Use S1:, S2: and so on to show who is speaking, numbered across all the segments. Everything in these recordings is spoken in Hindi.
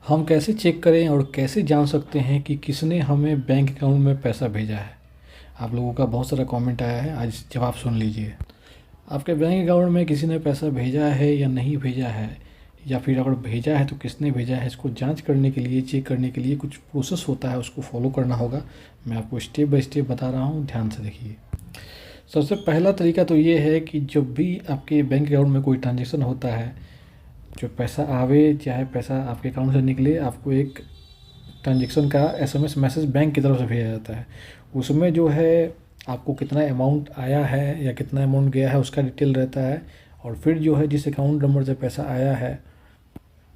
S1: हम कैसे चेक करें और कैसे जान सकते हैं कि किसने हमें बैंक अकाउंट में पैसा भेजा है? आप लोगों का बहुत सारा कमेंट आया है, आज जवाब सुन लीजिए। आपके बैंक अकाउंट में किसी ने पैसा भेजा है या नहीं भेजा है, या फिर अगर भेजा है तो किसने भेजा है, इसको जांच करने के लिए, चेक करने के लिए कुछ प्रोसेस होता है, उसको फॉलो करना होगा। मैं आपको स्टेप बाय स्टेप बता रहा हूँ, ध्यान से देखिए। सबसे पहला तरीका तो ये है कि जब भी आपके बैंक अकाउंट में कोई ट्रांजेक्शन होता है, जो पैसा आवे चाहे पैसा आपके अकाउंट से निकले, आपको एक ट्रांजेक्शन का एसएमएस मैसेज बैंक की तरफ से भेजा जाता है। उसमें जो है आपको कितना अमाउंट आया है या कितना अमाउंट गया है उसका डिटेल रहता है, और फिर जो है जिस अकाउंट नंबर से पैसा आया है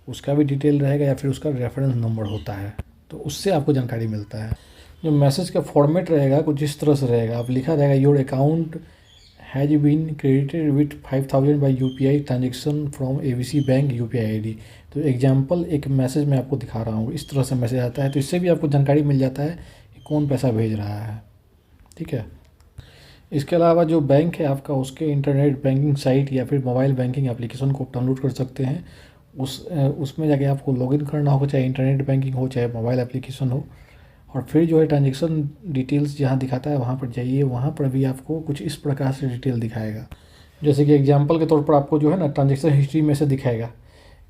S1: उसका भी डिटेल रहेगा, या फिर उसका रेफरेंस नंबर होता है, तो उससे आपको जानकारी मिलता है। जो मैसेज का फॉर्मेट रहेगा कुछ इस तरह से रहेगा, आप लिखा रहेगा your account has been credited with 5000 by UPI transaction from ABC bank UPI ID। तो एग्जाम्पल एक मैसेज मैं आपको दिखा रहा हूँ, इस तरह से मैसेज आता है, तो इससे भी आपको जानकारी मिल जाता है कि कौन पैसा भेज रहा है। ठीक है। इसके अलावा जो बैंक है आपका, उसके इंटरनेट बैंकिंग साइट या फिर मोबाइल बैंकिंग एप्लीकेशन को डाउनलोड कर सकते हैं। उसमें जाके आपको लॉगिन करना होगा, चाहे इंटरनेट बैंकिंग हो चाहे मोबाइल एप्लीकेशन हो, और फिर जो है ट्रांजेक्शन डिटेल्स जहाँ दिखाता है वहाँ पर जाइए। वहाँ पर भी आपको कुछ इस प्रकार से डिटेल दिखाएगा, जैसे कि एग्जांपल के तौर पर आपको जो है ना ट्रांजेक्शन हिस्ट्री में से दिखाएगा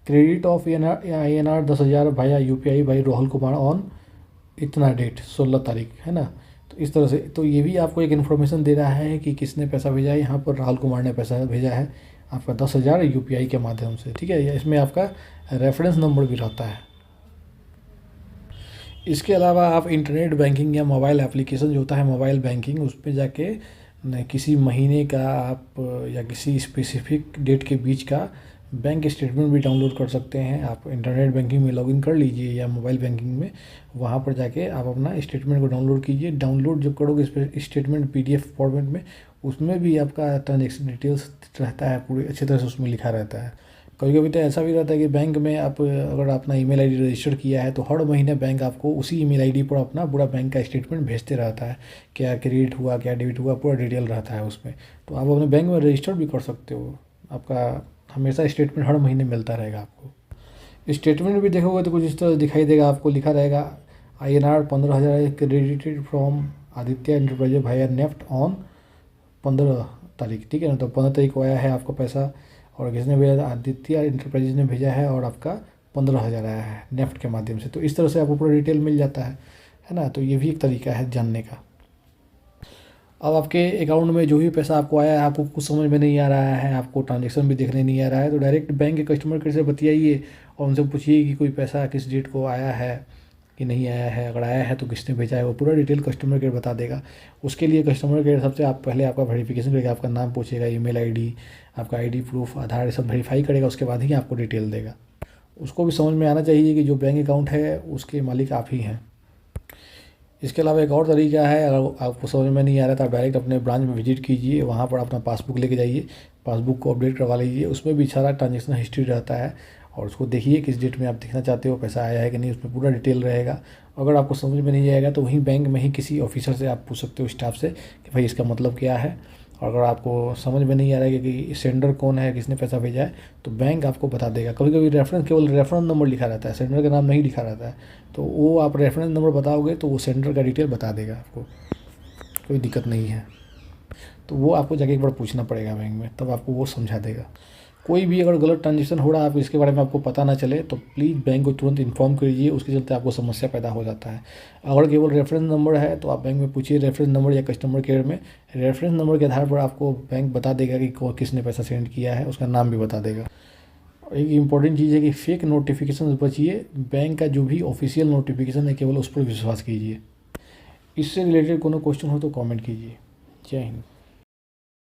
S1: credit of INR 10,000 Bhaya UPI भाई रोहल कुमार ऑन इतना डेट 16 तारीख, है ना। तो इस तरह से तो ये भी आपको एक इन्फॉर्मेशन दे रहा है कि किसने पैसा भेजा है। यहाँ पर राहुल कुमार ने पैसा भेजा है आपका 10,000 UPI के माध्यम से। ठीक है, इसमें आपका रेफरेंस नंबर भी रहता है। इसके अलावा आप इंटरनेट बैंकिंग या मोबाइल एप्लीकेशन जो होता है मोबाइल बैंकिंग, उस पर जाके किसी महीने का आप या किसी स्पेसिफिक डेट के बीच का बैंक स्टेटमेंट भी डाउनलोड कर सकते हैं। आप इंटरनेट बैंकिंग में लॉगिन कर लीजिए या मोबाइल बैंकिंग में, वहाँ पर जाके आप अपना स्टेटमेंट को डाउनलोड कीजिए। डाउनलोड जब करोगे स्टेटमेंट PDF फॉर्मेट में, उसमें भी आपका ट्रांजेक्शन डिटेल्स रहता है, पूरी अच्छी तरह से उसमें लिखा रहता है। कभी कभी तो ऐसा भी रहता है कि बैंक में आप अगर अपना ईमेल आईडी रजिस्टर किया है तो हर महीने बैंक आपको उसी ईमेल आईडी पर अपना पूरा बैंक का स्टेटमेंट भेजते रहता है, क्या क्रेडिट हुआ क्या डेबिट हुआ पूरा डिटेल रहता है उसमें। तो आप अपने बैंक में रजिस्टर भी कर सकते हो, आपका हमेशा स्टेटमेंट हर महीने मिलता रहेगा आपको। स्टेटमेंट भी देखोगे तो कुछ इस तरह दिखाई देगा, आपको लिखा रहेगा INR 15,000 credited from Aditya enterprises Bhaya NEFT on 15 तारीख। ठीक है ना, तो 15 तारीख को आया है आपका पैसा, और किसने भेजा? आदित्य एंटरप्राइजेज ने भेजा है, और आपका 15,000 आया है नेफ्ट के माध्यम से। तो इस तरह से आपको पूरा डिटेल मिल जाता है ना। तो ये भी एक तरीका है जानने का। अब आपके अकाउंट में जो भी पैसा आपको आया है, आपको कुछ समझ में नहीं आ रहा है, आपको ट्रांजेक्शन भी देखने नहीं आ रहा है, तो डायरेक्ट बैंक के कस्टमर केयर से बतियाइए और उनसे पूछिए कि कोई पैसा किस डेट को आया है कि नहीं आया है। अगर आया है तो किसने भेजा है, वो पूरा डिटेल कस्टमर केयर बता देगा। उसके लिए कस्टमर केयर सबसे आप पहले आपका वेरिफिकेशन करेगा, आपका नाम पूछेगा, ईमेल आईडी, आपका आईडी प्रूफ, आधार, सब वेरीफाई करेगा, उसके बाद ही आपको डिटेल देगा। उसको भी समझ में आना चाहिए कि जो बैंक अकाउंट है उसके मालिक आप ही हैं। इसके अलावा एक और तरीका है, अगर आपको समझ में नहीं आ रहा तो आप डायरेक्ट अपने ब्रांच में विजिट कीजिए, वहाँ पर अपना पासबुक लेके जाइए, पासबुक को अपडेट करवा लीजिए। उसमें भी सारा ट्रांजेक्शन हिस्ट्री रहता है, और उसको देखिए किस डेट में आप देखना चाहते हो, पैसा आया है कि नहीं, उसमें पूरा डिटेल रहेगा। अगर आपको समझ में नहीं आएगा तो वहीं बैंक में ही किसी ऑफिसर से आप पूछ सकते हो, स्टाफ से, कि भाई इसका मतलब क्या है। और अगर आपको समझ में नहीं आ रहा है कि सेंडर कौन है, किसने पैसा भेजा है, तो बैंक आपको बता देगा। कभी कभी केवल रेफरेंस नंबर लिखा रहता है, सेंडर का नाम नहीं लिखा रहता है, तो वो आप रेफरेंस नंबर बताओगे तो वो सेंडर का डिटेल बता देगा आपको, कोई दिक्कत नहीं है। तो वो आपको जाके एक बार पूछना पड़ेगा बैंक में, तब आपको वो समझा देगा। कोई भी अगर गलत ट्रांजेक्शन हो रहा है, आप इसके बारे में आपको पता ना चले, तो प्लीज़ बैंक को तुरंत इन्फॉर्म कीजिए, उसके चलते आपको समस्या पैदा हो जाता है। अगर केवल रेफरेंस नंबर है तो आप बैंक में पूछिए रेफरेंस नंबर, या कस्टमर केयर में रेफरेंस नंबर के आधार पर आपको बैंक बता देगा कि किसने पैसा सेंड किया है, उसका नाम भी बता देगा। और एक इम्पॉर्टेंट चीज़ है कि फेक नोटिफिकेशन से बचिए, बैंक का जो भी ऑफिशियल नोटिफिकेशन है केवल उस पर विश्वास कीजिए। इससे रिलेटेड कोनो क्वेश्चन हो तो कमेंट कीजिए। जय हिंद।